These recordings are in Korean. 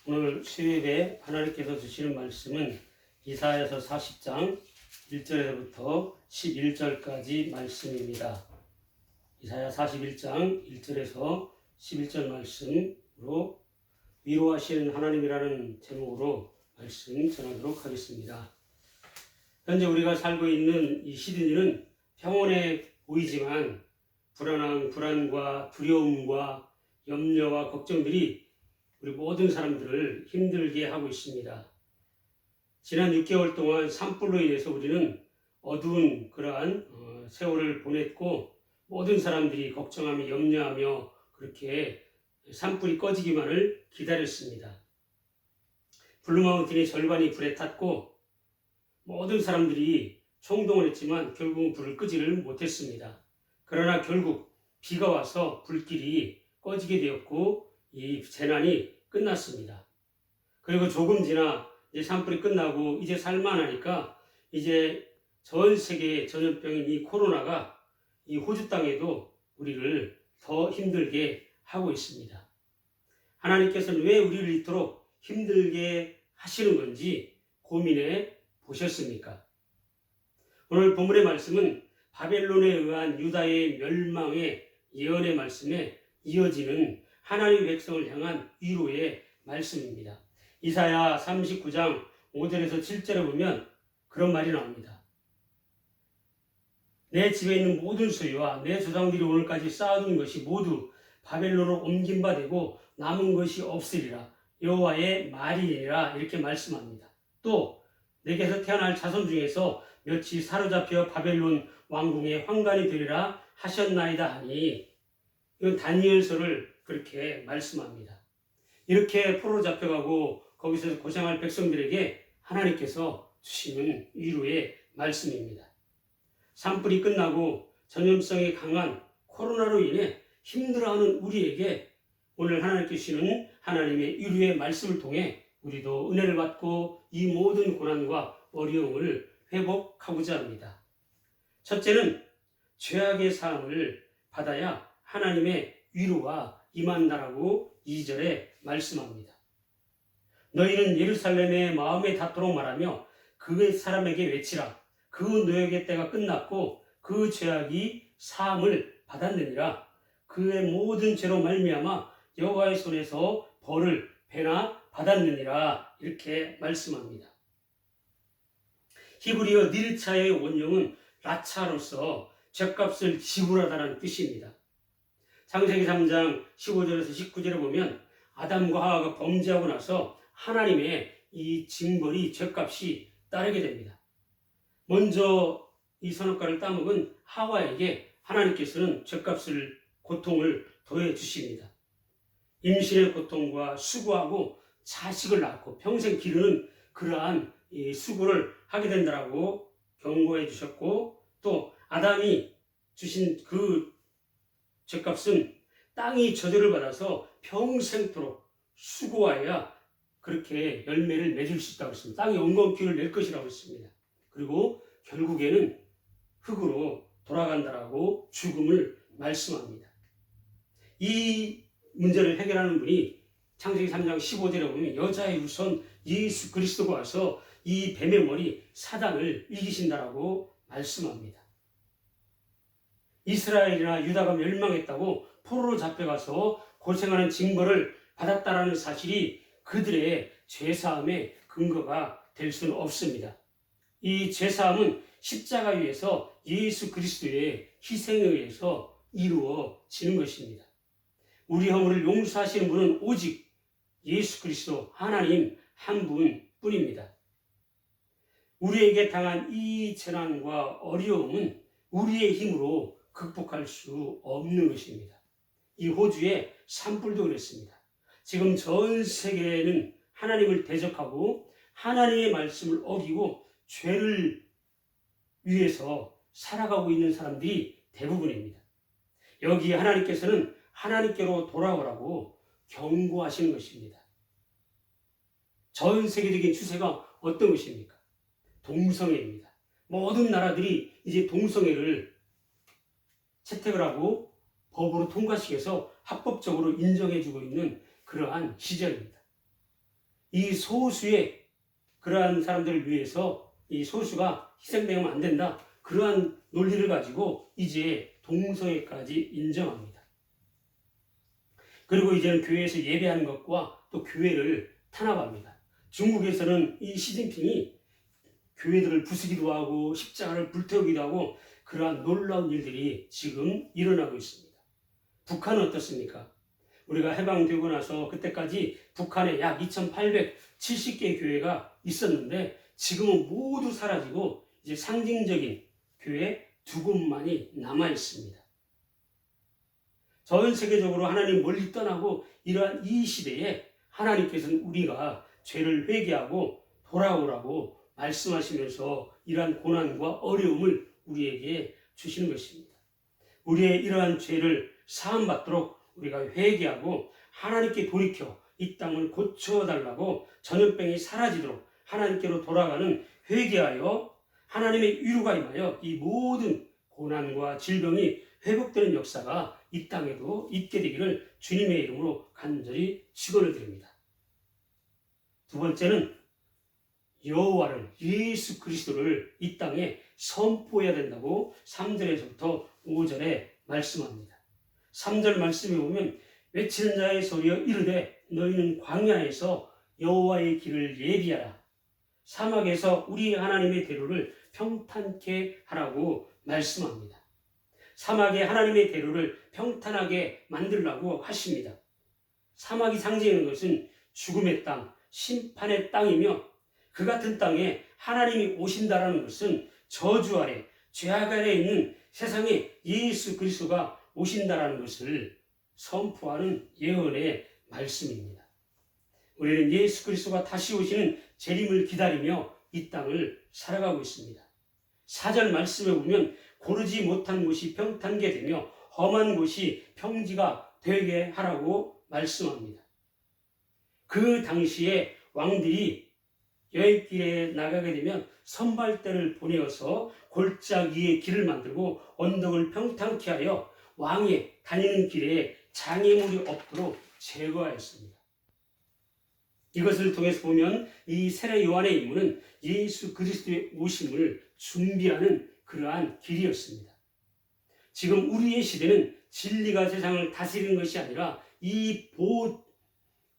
오늘 수요일에 하나님께서 주시는 말씀은 이사야서 40장 1절에서부터 11절까지 말씀입니다. 이사야 41장 1절에서 11절 말씀으로 위로하시는 하나님이라는 제목으로 말씀 전하도록 하겠습니다. 현재 우리가 살고 있는 이 시드니는 평온해 보이지만 불안과 두려움과 염려와 걱정들이 우리 모든 사람들을 힘들게 하고 있습니다. 지난 6개월 동안 산불로 인해서 우리는 어두운 그러한 세월을 보냈고 모든 사람들이 걱정하며 염려하며 그렇게 산불이 꺼지기만을 기다렸습니다. 블루마운틴의 절반이 불에 탔고 모든 사람들이 총동을 했지만 결국은 불을 끄지를 못했습니다. 그러나 결국 비가 와서 불길이 꺼지게 되었고 이 재난이 끝났습니다. 그리고 조금 지나 이제 산불이 끝나고 이제 살만하니까 이제 전 세계의 전염병인 이 코로나가 이 호주 땅에도 우리를 더 힘들게 하고 있습니다. 하나님께서는 왜 우리를 이토록 힘들게 하시는 건지 고민해 보셨습니까? 오늘 본문의 말씀은 바벨론에 의한 유다의 멸망의 예언의 말씀에 이어지는 하나님의 백성을 향한 위로의 말씀입니다. 이사야 39장 5절에서 7절에 보면 그런 말이 나옵니다. 내 집에 있는 모든 소유와 내 조상들이 오늘까지 쌓아둔 것이 모두 바벨론으로 옮긴 바 되고 남은 것이 없으리라. 여호와의 말이니라. 이렇게 말씀합니다. 또 내게서 태어날 자손 중에서 몇이 사로잡혀 바벨론 왕궁의 환관이 되리라 하셨나이다 하니, 이건 다니엘서를 그렇게 말씀합니다. 이렇게 포로로 잡혀가고 거기서 고생할 백성들에게 하나님께서 주시는 위로의 말씀입니다. 산불이 끝나고 전염성이 강한 코로나로 인해 힘들어하는 우리에게 오늘 하나님께 주시는 하나님의 위로의 말씀을 통해 우리도 은혜를 받고 이 모든 고난과 어려움을 회복하고자 합니다. 첫째는 죄악의 사함을 받아야 하나님의 위로가 임한다라고 2절에 말씀합니다. 너희는 예루살렘의 마음에 닿도록 말하며 그 사람에게 외치라. 그 노역의 때가 끝났고 그 죄악이 사함을 받았느니라. 그의 모든 죄로 말미암아 여호와의 손에서 벌을 배나 받았느니라. 이렇게 말씀합니다. 히브리어 닐차의 원형은 라차로서 죄값을 지불하다는 뜻입니다. 창세기 3장 15절에서 19절에 보면 아담과 하와가 범죄하고 나서 하나님의 이 징벌이 죄값이 따르게 됩니다. 먼저 이 선악과를 따먹은 하와에게 하나님께서는 죄값을 고통을 더해 주십니다. 임신의 고통과 수고하고 자식을 낳고 평생 기르는 그러한 이 수고를 하게 된다라고 경고해 주셨고, 또 아담이 주신 그 죄값은 땅이 저주를 받아서 평생토록 수고하여야 그렇게 열매를 맺을 수 있다고 했습니다. 땅이 온건기를 낼 것이라고 했습니다. 그리고 결국에는 흙으로 돌아간다라고 죽음을 말씀합니다. 이 문제를 해결하는 분이 창세기 3장 15절에 보면 여자의 후손 예수 그리스도가 와서 이 뱀의 머리 사단을 이기신다라고 말씀합니다. 이스라엘이나 유다가 멸망했다고 포로로 잡혀가서 고생하는 징벌을 받았다라는 사실이 그들의 죄사함의 근거가 될 수는 없습니다. 이 죄사함은 십자가 위에서 예수 그리스도의 희생에 의해서 이루어지는 것입니다. 우리 허물을 용서하시는 분은 오직 예수 그리스도 하나님 한 분뿐입니다. 우리에게 당한 이 재난과 어려움은 우리의 힘으로 극복할 수 없는 것입니다. 이 호주의 산불도 그랬습니다. 지금 전 세계는 하나님을 대적하고 하나님의 말씀을 어기고 죄를 위해서 살아가고 있는 사람들이 대부분입니다. 여기에 하나님께서는 하나님께로 돌아오라고 경고하시는 것입니다. 전 세계적인 추세가 어떤 것입니까? 동성애입니다. 모든 나라들이 이제 동성애를 채택을 하고 법으로 통과시켜서 합법적으로 인정해주고 있는 그러한 시절입니다. 이 소수의 그러한 사람들을 위해서 이 소수가 희생되면 안 된다. 그러한 논리를 가지고 이제 동성애까지 인정합니다. 그리고 이제는 교회에서 예배하는 것과 또 교회를 탄압합니다. 중국에서는 이 시진핑이 교회들을 부수기도 하고 십자가를 불태우기도 하고 그러한 놀라운 일들이 지금 일어나고 있습니다. 북한은 어떻습니까? 우리가 해방되고 나서 그때까지 북한에 약 2870개의 교회가 있었는데 지금은 모두 사라지고 이제 상징적인 교회 2곳만이 남아 있습니다. 전 세계적으로 하나님 멀리 떠나고 이러한 이 시대에 하나님께서는 우리가 죄를 회개하고 돌아오라고 말씀하시면서 이러한 고난과 어려움을 우리에게 주시는 것입니다. 우리의 이러한 죄를 사함받도록 우리가 회개하고 하나님께 돌이켜 이 땅을 고쳐달라고 전염병이 사라지도록 하나님께로 돌아가는 회개하여 하나님의 위로가 임하여 이 모든 고난과 질병이 회복되는 역사가 이 땅에도 있게 되기를 주님의 이름으로 간절히 축원을 드립니다. 두 번째는 여호와를 예수 그리스도를 이 땅에 선포해야 된다고 3절에서부터 5절에 말씀합니다. 3절 말씀에 보면 외치는 자의 소리여 이르되 너희는 광야에서 여호와의 길을 예비하라. 사막에서 우리 하나님의 대로를 평탄케 하라고 말씀합니다. 사막에 하나님의 대로를 평탄하게 만들라고 하십니다. 사막이 상징하는 것은 죽음의 땅, 심판의 땅이며 그 같은 땅에 하나님이 오신다라는 것은 저주 아래, 죄악 아래 있는 세상에 예수 그리스도가 오신다라는 것을 선포하는 예언의 말씀입니다. 우리는 예수 그리스도가 다시 오시는 재림을 기다리며 이 땅을 살아가고 있습니다. 4절 말씀에 보면 고르지 못한 곳이 평탄게 되며 험한 곳이 평지가 되게 하라고 말씀합니다. 그 당시에 왕들이 여행길에 나가게 되면 선발대를 보내어서 골짜기 위에 길을 만들고 언덕을 평탄케 하여 왕이 다니는 길에 장애물이 없도록 제거하였습니다. 이것을 통해서 보면 이 세례 요한의 임무는 예수 그리스도의 오심을 준비하는 그러한 길이었습니다. 지금 우리의 시대는 진리가 세상을 다스리는 것이 아니라 이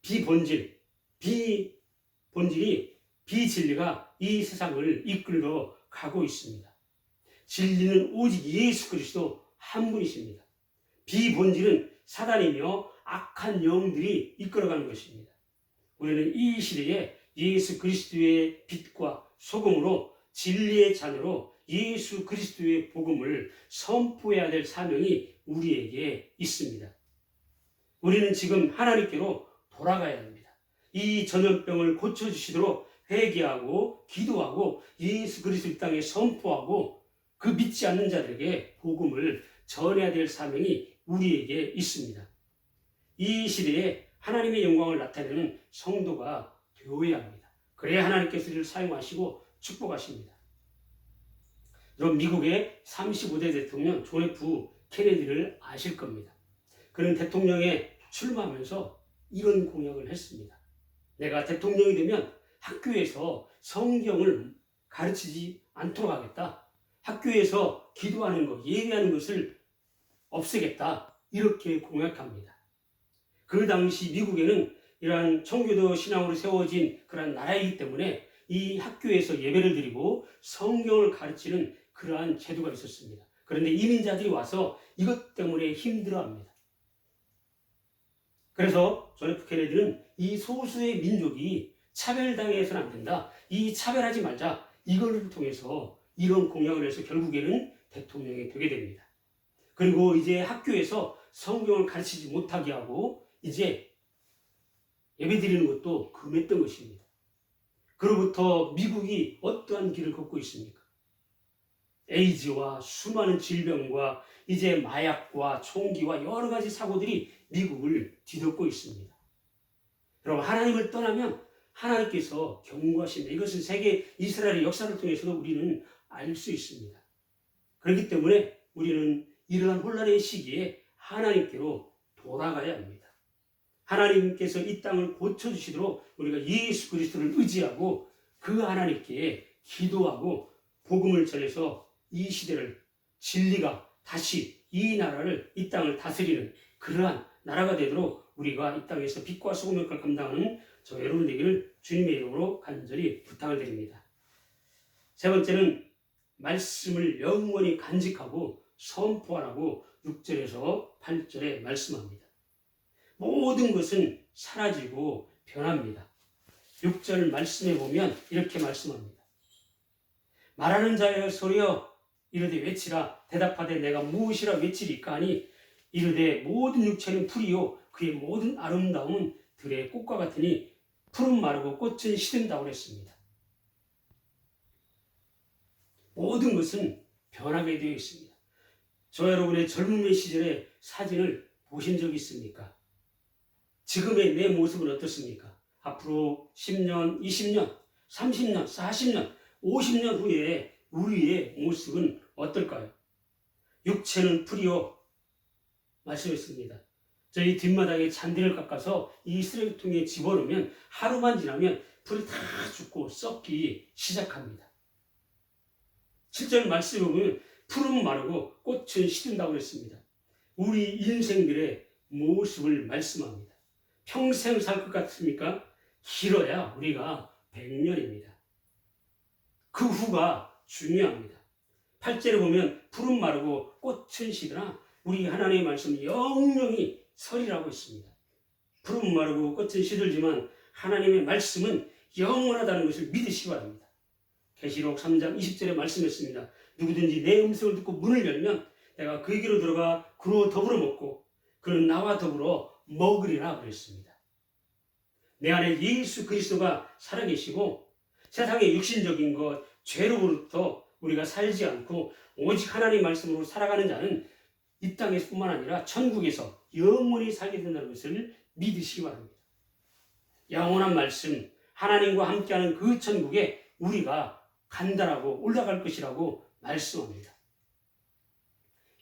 비본질이 비진리가 이 세상을 이끌어 가고 있습니다. 진리는 오직 예수 그리스도 한 분이십니다. 비본질은 사단이며 악한 영들이 이끌어가는 것입니다. 우리는 이 시대에 예수 그리스도의 빛과 소금으로 진리의 자녀로 예수 그리스도의 복음을 선포해야 될 사명이 우리에게 있습니다. 우리는 지금 하나님께로 돌아가야 합니다. 이 전염병을 고쳐주시도록 회개하고 기도하고 예수 그리스도 땅에 선포하고 그 믿지 않는 자들에게 복음을 전해야 될 사명이 우리에게 있습니다. 이 시대에 하나님의 영광을 나타내는 성도가 되어야 합니다. 그래야 하나님께서 이를 사용하시고 축복하십니다. 여러분, 미국의 35대 대통령 존 F 케네디를 아실 겁니다. 그는 대통령에 출마하면서 이런 공약을 했습니다. 내가 대통령이 되면 학교에서 성경을 가르치지 않도록 하겠다. 학교에서 기도하는 것, 예배하는 것을 없애겠다. 이렇게 공약합니다. 그 당시 미국에는 이러한 청교도 신앙으로 세워진 그러한 나라이기 때문에 이 학교에서 예배를 드리고 성경을 가르치는 그러한 제도가 있었습니다. 그런데 이민자들이 와서 이것 때문에 힘들어합니다. 그래서 존 F 케네디는 이 소수의 민족이 차별당해서는 안 된다. 이 차별하지 말자. 이걸 통해서 이런 공약을 해서 결국에는 대통령이 되게 됩니다. 그리고 이제 학교에서 성경을 가르치지 못하게 하고 이제 예배 드리는 것도 금했던 것입니다. 그로부터 미국이 어떠한 길을 걷고 있습니까? 에이즈와 수많은 질병과 이제 마약과 총기와 여러 가지 사고들이 미국을 뒤덮고 있습니다. 여러분, 하나님을 떠나면 하나님께서 경고하십니다. 이것은 세계 이스라엘의 역사를 통해서도 우리는 알 수 있습니다. 그렇기 때문에 우리는 이러한 혼란의 시기에 하나님께로 돌아가야 합니다. 하나님께서 이 땅을 고쳐주시도록 우리가 예수 그리스도를 의지하고 그 하나님께 기도하고 복음을 전해서 이 시대를 진리가 다시 이 나라를 이 땅을 다스리는 그러한 나라가 되도록 우리가 이 땅에서 빛과 소금의 역할을 감당하는 저 여러분 되기를 주님의 이름으로 간절히 부탁을 드립니다. 세 번째는 말씀을 영원히 간직하고 선포하라고 6절에서 8절에 말씀합니다. 모든 것은 사라지고 변합니다. 6절 말씀에 보면 이렇게 말씀합니다. 말하는 자여 소리여 이르되 외치라. 대답하되 내가 무엇이라 외치리까 하니 이르되 모든 육체는 풀이요 그의 모든 아름다움은 들의 꽃과 같으니 풀은 마르고 꽃은 시든다고 했습니다. 모든 것은 변하게 되어 있습니다. 저 여러분의 젊음의 시절의 사진을 보신 적 있습니까? 지금의 내 모습은 어떻습니까? 앞으로 10년, 20년, 30년, 40년, 50년 후에 우리의 모습은 어떨까요? 육체는 풀이요 말씀했습니다. 저희 뒷마당에 잔디를 깎아서 이 쓰레기통에 집어넣으면 하루만 지나면 풀이 다 죽고 썩기 시작합니다. 7절 말씀에 보면 풀은 마르고 꽃은 시든다고 했습니다. 우리 인생들의 모습을 말씀합니다. 평생 살 것 같습니까? 길어야 우리가 100년입니다. 그 후가 중요합니다. 8절에 보면 풀은 마르고 꽃은 시드나 우리 하나님의 말씀 영영이 설이라고 했습니다. 풀은 마르고 꽃은 시들지만 하나님의 말씀은 영원하다는 것을 믿으시기 바랍니다. 계시록 3장 20절에 말씀했습니다. 누구든지 내 음성을 듣고 문을 열면 내가 그에게로 들어가 그로 더불어 먹고 그는 나와 더불어 먹으리라 그랬습니다. 내 안에 예수 그리스도가 살아계시고 세상의 육신적인 것, 죄로부터 우리가 살지 않고 오직 하나님의 말씀으로 살아가는 자는 이 땅에뿐만 아니라 천국에서 영원히 살게 된다는 것을 믿으시기 바랍니다. 영원한 말씀, 하나님과 함께하는 그 천국에 우리가 간다라고 올라갈 것이라고 말씀합니다.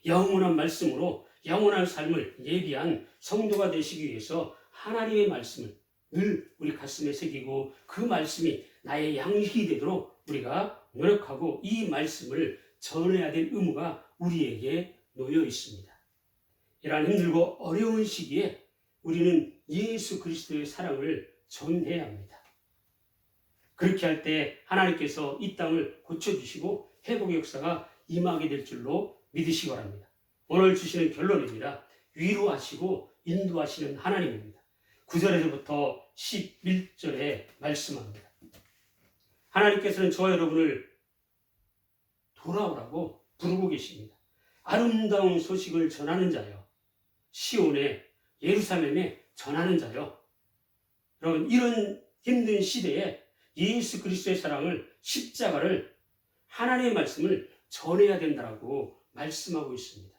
영원한 말씀으로 영원한 삶을 예비한 성도가 되시기 위해서 하나님의 말씀을 늘 우리 가슴에 새기고 그 말씀이 나의 양식이 되도록 우리가 노력하고 이 말씀을 전해야 될 의무가 우리에게 놓여 있습니다. 이러한 힘들고 어려운 시기에 우리는 예수 그리스도의 사랑을 전해야 합니다. 그렇게 할 때 하나님께서 이 땅을 고쳐주시고 회복의 역사가 임하게 될 줄로 믿으시기 바랍니다. 오늘 주시는 결론입니다. 위로하시고 인도하시는 하나님입니다. 9절에서부터 11절에 말씀합니다. 하나님께서는 저와 여러분을 돌아오라고 부르고 계십니다. 아름다운 소식을 전하는 자요. 시온에 예루살렘에 전하는 자요. 여러분 이런 힘든 시대에 예수 그리스도의 사랑을 십자가를 하나님의 말씀을 전해야 된다고 말씀하고 있습니다.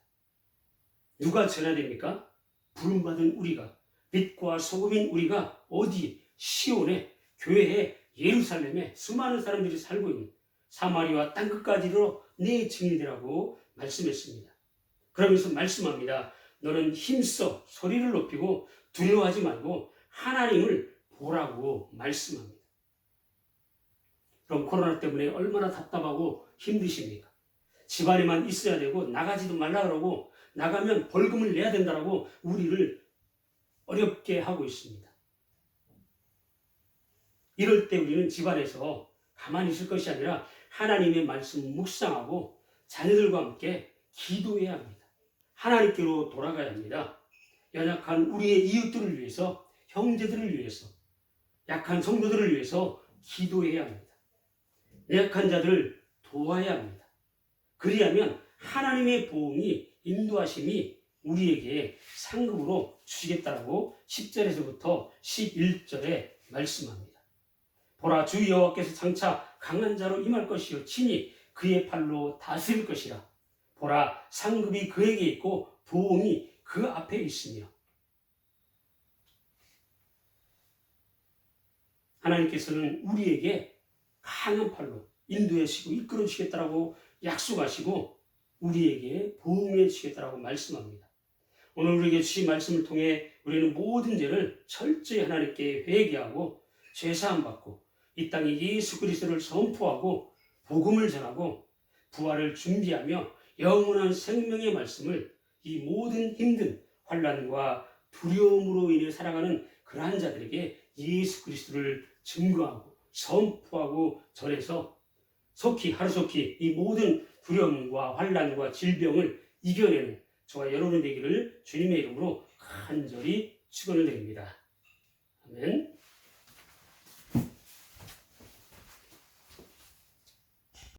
누가 전해야 됩니까? 부름받은 우리가 빛과 소금인 우리가 어디 시온에 교회에 예루살렘에 수많은 사람들이 살고 있는 사마리아 땅끝까지로 내 증인이라고 말씀했습니다. 그러면서 말씀합니다. 너는 힘써 소리를 높이고 두려워하지 말고 하나님을 보라고 말씀합니다. 그럼 코로나 때문에 얼마나 답답하고 힘드십니까? 집안에만 있어야 되고 나가지도 말라 그러고 나가면 벌금을 내야 된다고 우리를 어렵게 하고 있습니다. 이럴 때 우리는 집안에서 가만히 있을 것이 아니라 하나님의 말씀 묵상하고 자녀들과 함께 기도해야 합니다. 하나님께로 돌아가야 합니다. 연약한 우리의 이웃들을 위해서, 형제들을 위해서, 약한 성도들을 위해서 기도해야 합니다. 연약한 자들을 도와야 합니다. 그리하면 하나님의 보응이 인도하심이 우리에게 상급으로 주시겠다라고 10절에서부터 11절에 말씀합니다. 보라 주 여호와께서 장차 강한 자로 임할 것이요 친히 그의 팔로 다스릴 것이라. 보라 상급이 그에게 있고 보응이 그 앞에 있으며. 하나님께서는 우리에게 강한 팔로 인도해 주시고 이끌어 주시겠다라고 약속하시고 우리에게 보응해 주시겠다라고 말씀합니다. 오늘 우리에게 주신 말씀을 통해 우리는 모든 죄를 철저히 하나님께 회개하고 죄사함 받고 이 땅에 예수 그리스도를 선포하고 복음을 전하고 부활을 준비하며 영원한 생명의 말씀을 이 모든 힘든 환난과 두려움으로 인해 살아가는 그러한 자들에게 예수 그리스도를 증거하고 선포하고 전해서 하루속히 이 모든 두려움과 환난과 질병을 이겨내는 저와 여러분이 되기를 주님의 이름으로 간절히 축원을 드립니다. 아멘.